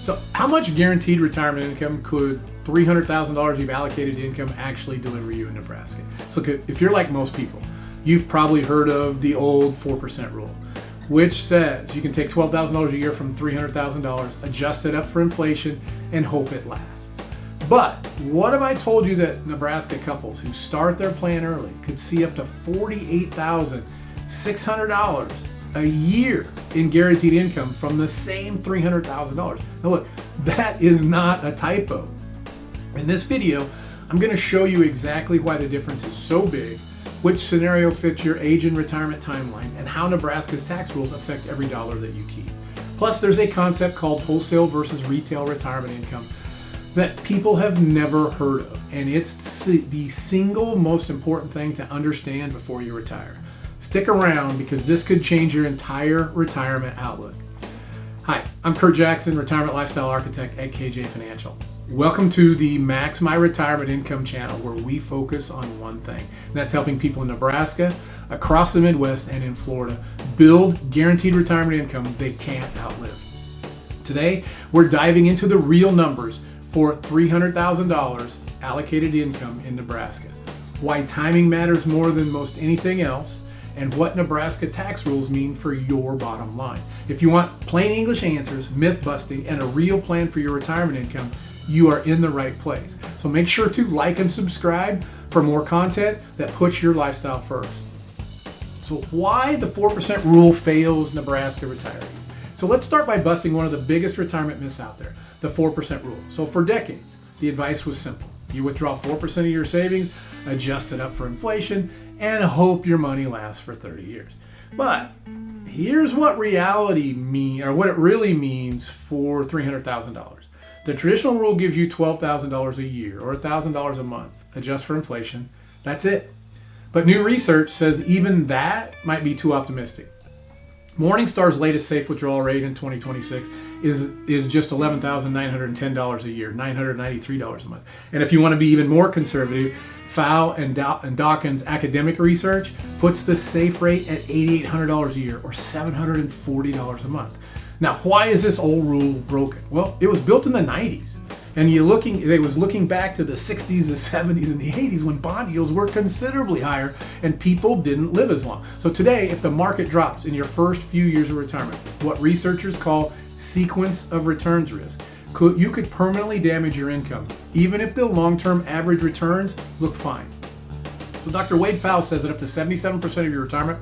So how much guaranteed retirement income could $300,000 you've allocated to income actually deliver you in Nebraska? So if you're like most people, you've probably heard of the old 4% rule, which says you can take $12,000 a year from $300,000, adjust it up for inflation, and hope it lasts. But what if I told you that Nebraska couples who start their plan early could see up to $48,600 a year in guaranteed income from the same $300,000? Now look, that is not a typo. In this video, I'm going to show you exactly why the difference is so big, which scenario fits your age and retirement timeline, and how Nebraska's tax rules affect every dollar that you keep. Plus, there's a concept called wholesale versus retail retirement income that people have never heard of, and it's the single most important thing to understand before you retire. Stick around because this could change your entire retirement outlook. Hi, I'm Kurt Jackson, Retirement Lifestyle Architect at KJ Financial. Welcome to the Max My Retirement Income channel, where we focus on one thing, and that's helping people in Nebraska, across the Midwest, and in Florida build guaranteed retirement income they can't outlive. Today, we're diving into the real numbers for $300,000 allocated income in Nebraska, why timing matters more than most anything else, and what Nebraska tax rules mean for your bottom line. If you want plain English answers, myth busting, and a real plan for your retirement income, you are in the right place. So make sure to like and subscribe for more content that puts your lifestyle first. So why the 4% rule fails Nebraska retirees? So let's start by busting one of the biggest retirement myths out there, the 4% rule. So for decades, the advice was simple. You withdraw 4% of your savings, adjust it up for inflation, and hope your money lasts for 30 years. But here's what reality what it really means for $300,000. The traditional rule gives you $12,000 a year or $1,000 a month, adjust for inflation. That's it. But new research says even that might be too optimistic. Morningstar's latest safe withdrawal rate in 2026 is just $11,910 a year, $993 a month. And if you want to be even more conservative, Fowl and Dawkins' academic research puts the safe rate at $8,800 a year or $740 a month. Now, why is this old rule broken? Well, it was built in the 90s. And it was looking back to the 60s, the 70s, and the 80s when bond yields were considerably higher and people didn't live as long. So today, if the market drops in your first few years of retirement, what researchers call sequence of returns risk, you could permanently damage your income, even if the long-term average returns look fine. So Dr. Wade Fowl says that up to 77% of your retirement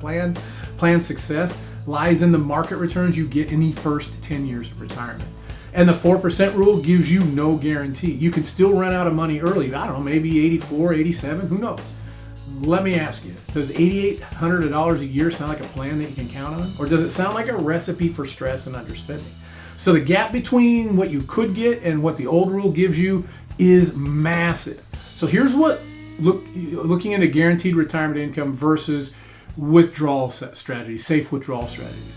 plan success lies in the market returns you get in the first 10 years of retirement. And the 4% rule gives you no guarantee. You can still run out of money early. I don't know, maybe 84, 87, who knows? Let me ask you, does $8,800 a year sound like a plan that you can count on? Or does it sound like a recipe for stress and underspending? So the gap between what you could get and what the old rule gives you is massive. So here's what looking into guaranteed retirement income versus withdrawal strategies, safe withdrawal strategies.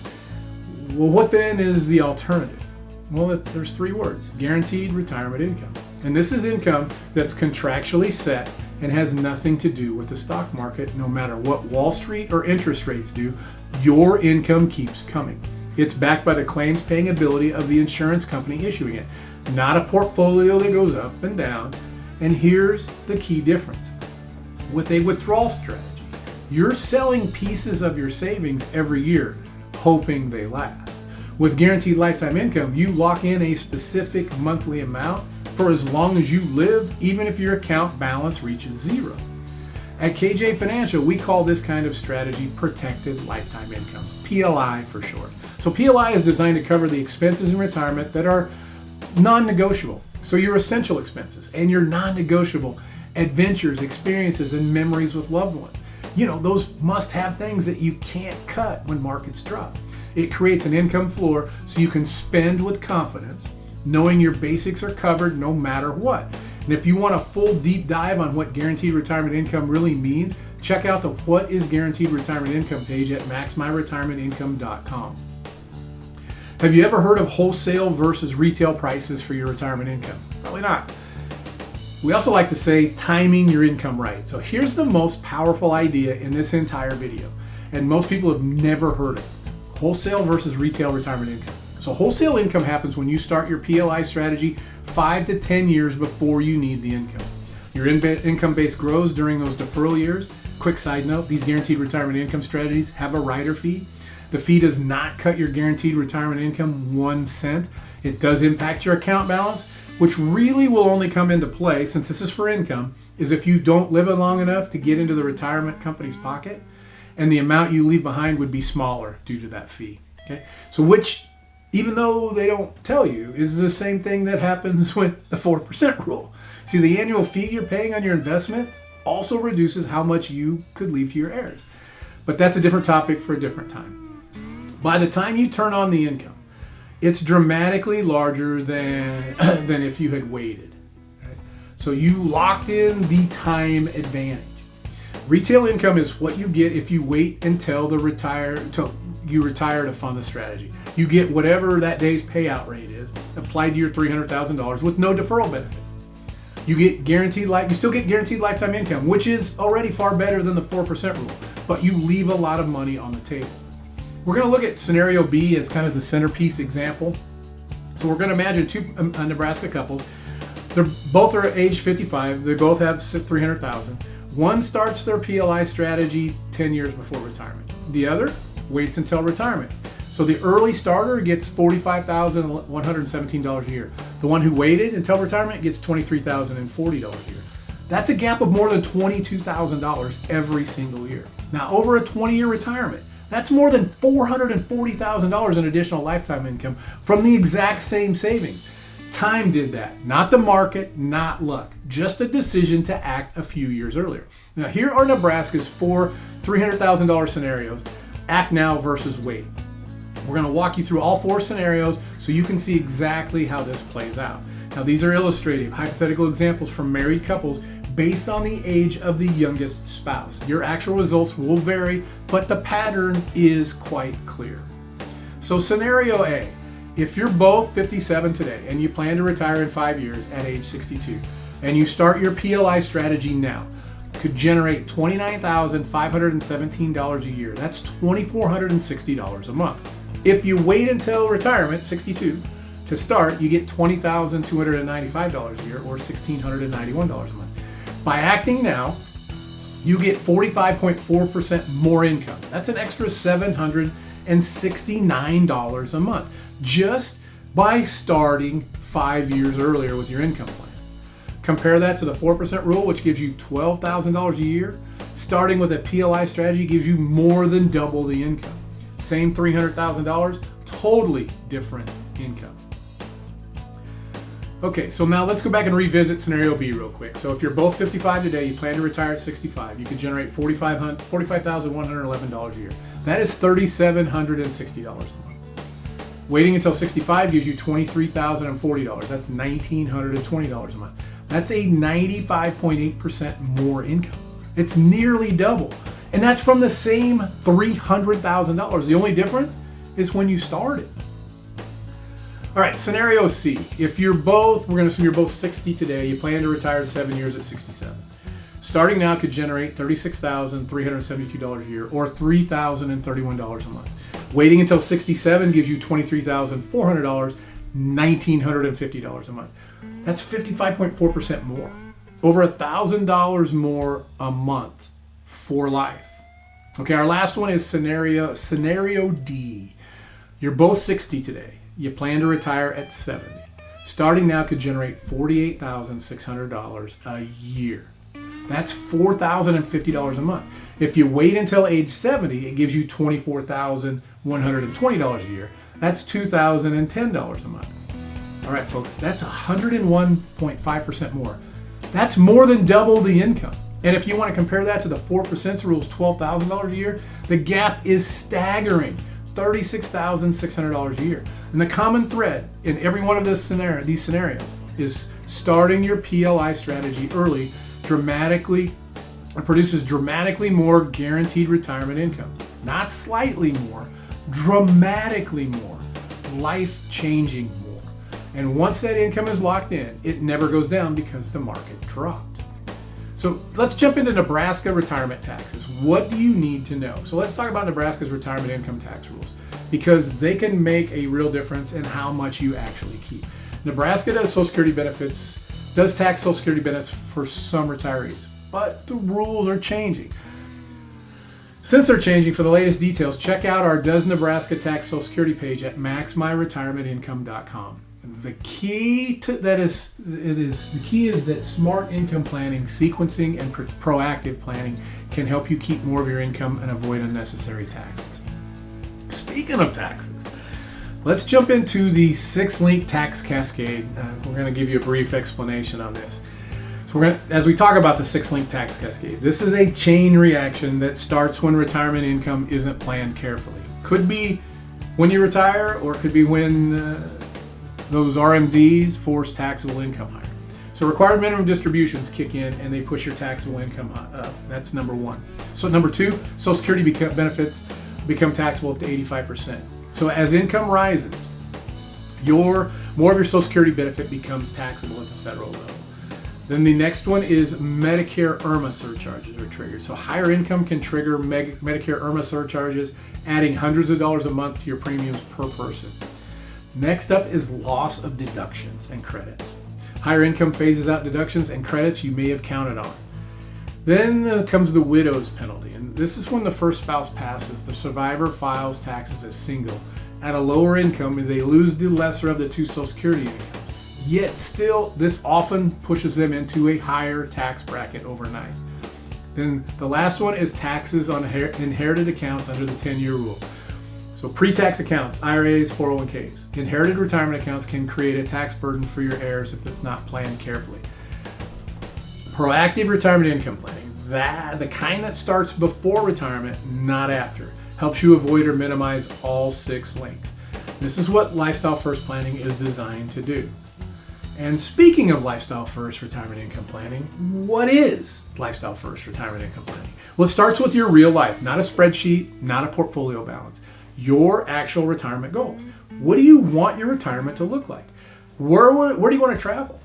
Well, what then is the alternative? Well, there's three words: guaranteed retirement income. And this is income that's contractually set and has nothing to do with the stock market. No matter what Wall Street or interest rates do, your income keeps coming. It's backed by the claims paying ability of the insurance company issuing it, not a portfolio that goes up and down. And here's the key difference. With a withdrawal strategy, you're selling pieces of your savings every year, hoping they last. With guaranteed lifetime income, you lock in a specific monthly amount for as long as you live, even if your account balance reaches zero. At KJ Financial, we call this kind of strategy protected lifetime income, PLI for short. So PLI is designed to cover the expenses in retirement that are non-negotiable. So your essential expenses and your non-negotiable adventures, experiences, and memories with loved ones. You know, those must-have things that you can't cut when markets drop. It creates an income floor so you can spend with confidence, knowing your basics are covered no matter what. And if you want a full deep dive on what guaranteed retirement income really means, check out the What is Guaranteed Retirement Income page at maxmyretirementincome.com. Have you ever heard of wholesale versus retail prices for your retirement income? Probably not. We also like to say timing your income right. So here's the most powerful idea in this entire video, and most people have never heard it. Wholesale versus retail retirement income. So wholesale income happens when you start your PLI strategy 5 to 10 years before you need the income. Your income base grows during those deferral years. Quick side note, these guaranteed retirement income strategies have a rider fee. The fee does not cut your guaranteed retirement income 1 cent. It does impact your account balance, which really will only come into play, since this is for income, is if you don't live long enough to get into the retirement company's pocket, and the amount you leave behind would be smaller due to that fee. Okay, so which, even though they don't tell you, is the same thing that happens with the 4% rule. See, the annual fee you're paying on your investment also reduces how much you could leave to your heirs. But that's a different topic for a different time. By the time you turn on the income, it's dramatically larger than if you had waited. Right? So you locked in the time advantage. Retail income is what you get if you wait until you retire to fund the strategy. You get whatever that day's payout rate is applied to your $300,000 with no deferral benefit. You still get guaranteed lifetime income, which is already far better than the 4% rule, but you leave a lot of money on the table. We're going to look at scenario B as kind of the centerpiece example. So we're going to imagine two Nebraska couples. Both are age 55. They both have $300,000. One starts their PLI strategy 10 years before retirement. The other waits until retirement. So the early starter gets $45,117 a year. The one who waited until retirement gets $23,040 a year. That's a gap of more than $22,000 every single year. Now, over a 20-year retirement, that's more than $440,000 in additional lifetime income from the exact same savings. Time did that, not the market, not luck, just a decision to act a few years earlier. Now, here are Nebraska's 4 $300,000 scenarios, act now versus wait. We're going to walk you through all 4 scenarios so you can see exactly how this plays out. Now, these are illustrative, hypothetical examples from married couples based on the age of the youngest spouse. Your actual results will vary, but the pattern is quite clear. So scenario A, if you're both 57 today and you plan to retire in 5 years at age 62, and you start your PLI strategy now, could generate $29,517 a year. That's $2,460 a month. If you wait until retirement, 62, to start, you get $20,295 a year, or $1,691 a month. By acting now, you get 45.4% more income. That's an extra $769 a month, just by starting 5 years earlier with your income plan. Compare that to the 4% rule, which gives you $12,000 a year. Starting with a PLI strategy gives you more than double the income. Same $300,000, totally different income. Okay, so now let's go back and revisit scenario B real quick. So if you're both 55 today, you plan to retire at 65, you can generate $45,111 a year. That is $3,760 a month. Waiting until 65 gives you $23,040. That's $1,920 a month. That's a 95.8% more income. It's nearly double. And that's from the same $300,000. The only difference is when you started. All right, scenario C. If you're both, we're going to assume you're both 60 today, you plan to retire in 7 years at 67. Starting now could generate $36,372 a year, or $3,031 a month. Waiting until 67 gives you $23,400, $1,950 a month. That's 55.4% more. Over $1,000 more a month for life. Okay, our last one is scenario D. You're both 60 today. You plan to retire at 70. Starting now could generate $48,600 a year. That's $4,050 a month. If you wait until age 70, it gives you $24,120 a year. That's $2,010 a month. All right, folks, that's 101.5% more. That's more than double the income. And if you want to compare that to the 4% rule's $12,000 a year, the gap is staggering. $36,600 a year. And the common thread in every one of these scenarios is starting your PLI strategy early produces dramatically more guaranteed retirement income. Not slightly more, dramatically more, life-changing more. And once that income is locked in, it never goes down because the market dropped. So let's jump into Nebraska retirement taxes. What do you need to know? So let's talk about Nebraska's retirement income tax rules. because they can make a real difference in how much you actually keep. Nebraska does Social Security benefits, does tax Social Security benefits for some retirees, but the rules are changing. Since they're changing, for the latest details, check out our Does Nebraska Tax Social Security page at maxmyretirementincome.com. The key is that smart income planning, sequencing, and proactive planning can help you keep more of your income and avoid unnecessary taxes. Speaking of taxes, let's jump into the 6-link tax cascade. We're going to give you a brief explanation on this. So as we talk about the 6-link tax cascade, this is a chain reaction that starts when retirement income isn't planned carefully. Could be when you retire, or it could be when those RMDs force taxable income higher. So required minimum distributions kick in and they push your taxable income up. That's number one. So number two, Social Security benefits become taxable up to 85%. So as income rises, more of your Social Security benefit becomes taxable at the federal level. Then the next one is Medicare IRMA surcharges are triggered. So higher income can trigger Medicare IRMA surcharges, adding hundreds of dollars a month to your premiums per person. Next up is loss of deductions and credits. Higher income phases out deductions and credits you may have counted on. Then comes the widow's penalty, and this is when the first spouse passes, the survivor files taxes as single. At a lower income, they lose the lesser of the two Social Security incomes. Yet still, this often pushes them into a higher tax bracket overnight. Then the last one is taxes on inherited accounts under the 10-year rule. So pre-tax accounts, IRAs, 401ks. Inherited retirement accounts can create a tax burden for your heirs if it's not planned carefully. Proactive retirement income planning, the kind that starts before retirement, not after, helps you avoid or minimize all 6 links. This is what Lifestyle First Planning is designed to do. And speaking of Lifestyle First Retirement Income Planning, what is Lifestyle First Retirement Income Planning? Well, it starts with your real life, not a spreadsheet, not a portfolio balance. Your actual retirement goals. What do you want your retirement to look like? Where do you want to travel?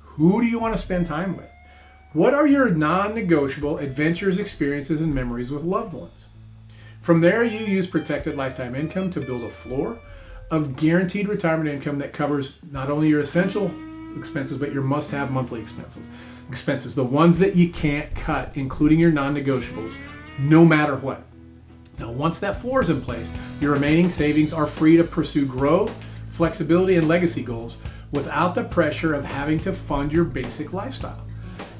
Who do you want to spend time with? What are your non-negotiable adventures, experiences, and memories with loved ones? From there, you use protected lifetime income to build a floor of guaranteed retirement income that covers not only your essential expenses, but your must-have monthly expenses, the ones that you can't cut, including your non-negotiables, no matter what. Now, once that floor is in place, your remaining savings are free to pursue growth, flexibility, and legacy goals without the pressure of having to fund your basic lifestyle.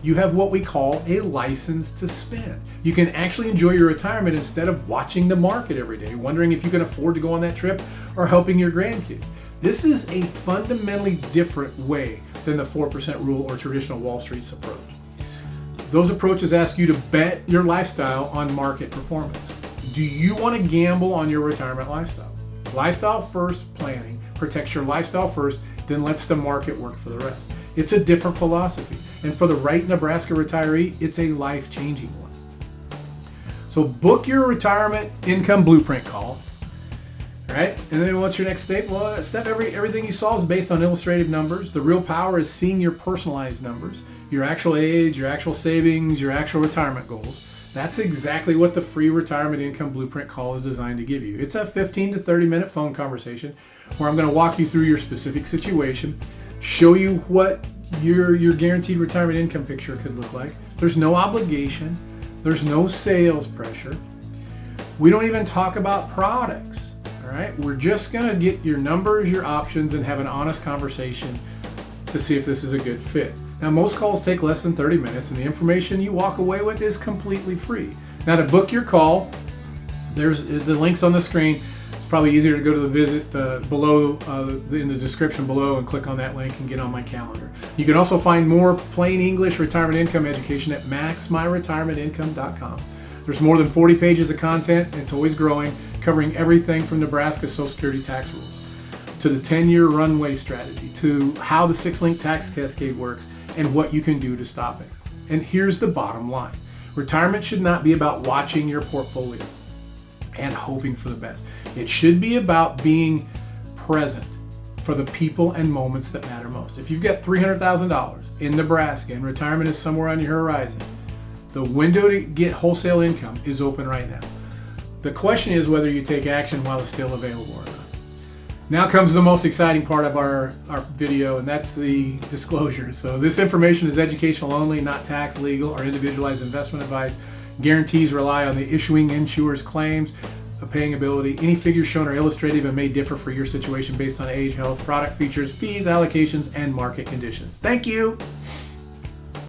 You have what we call a license to spend. You can actually enjoy your retirement instead of watching the market every day, wondering if you can afford to go on that trip or helping your grandkids. This is a fundamentally different way than the 4% rule or traditional Wall Street's approach. Those approaches ask you to bet your lifestyle on market performance. Do you want to gamble on your retirement lifestyle? Lifestyle First Planning protects your lifestyle first, then lets the market work for the rest. It's a different philosophy, and for the right Nebraska retiree, it's a life-changing one. So book your retirement income blueprint call, right? And then what's your next step? Well, everything you saw is based on illustrative numbers. The real power is seeing your personalized numbers, your actual age, your actual savings, your actual retirement goals. That's exactly what the free retirement income blueprint call is designed to give you. It's a 15 to 30 minute phone conversation where I'm going to walk you through your specific situation, show you what your guaranteed retirement income picture could look like. There's no obligation. There's no sales pressure. We don't even talk about products. All right. We're just going to get your numbers, your options, and have an honest conversation to see if this is a good fit. Now, most calls take less than 30 minutes, and the information you walk away with is completely free. Now, to book your call, there's the links on the screen. It's probably easier to go to the visit below in the description below and click on that link and get on my calendar. You can also find more plain English retirement income education at maxmyretirementincome.com. There's more than 40 pages of content, and it's always growing, covering everything from Nebraska's Social Security tax rules to the 10-year runway strategy to how the 6-link tax cascade works and what you can do to stop it. And here's the bottom line. Retirement should not be about watching your portfolio and hoping for the best. It should be about being present for the people and moments that matter most. If you've got $300,000 in Nebraska and retirement is somewhere on your horizon, the window to get wholesale income is open right now. The question is whether you take action while it's still available or not. Now comes the most exciting part of our video, and that's the disclosure. So this information is educational only, not tax, legal, or individualized investment advice. Guarantees rely on the issuing insurer's claims, paying ability. Any figures shown are illustrative and may differ for your situation based on age, health, product features, fees, allocations, and market conditions. Thank you.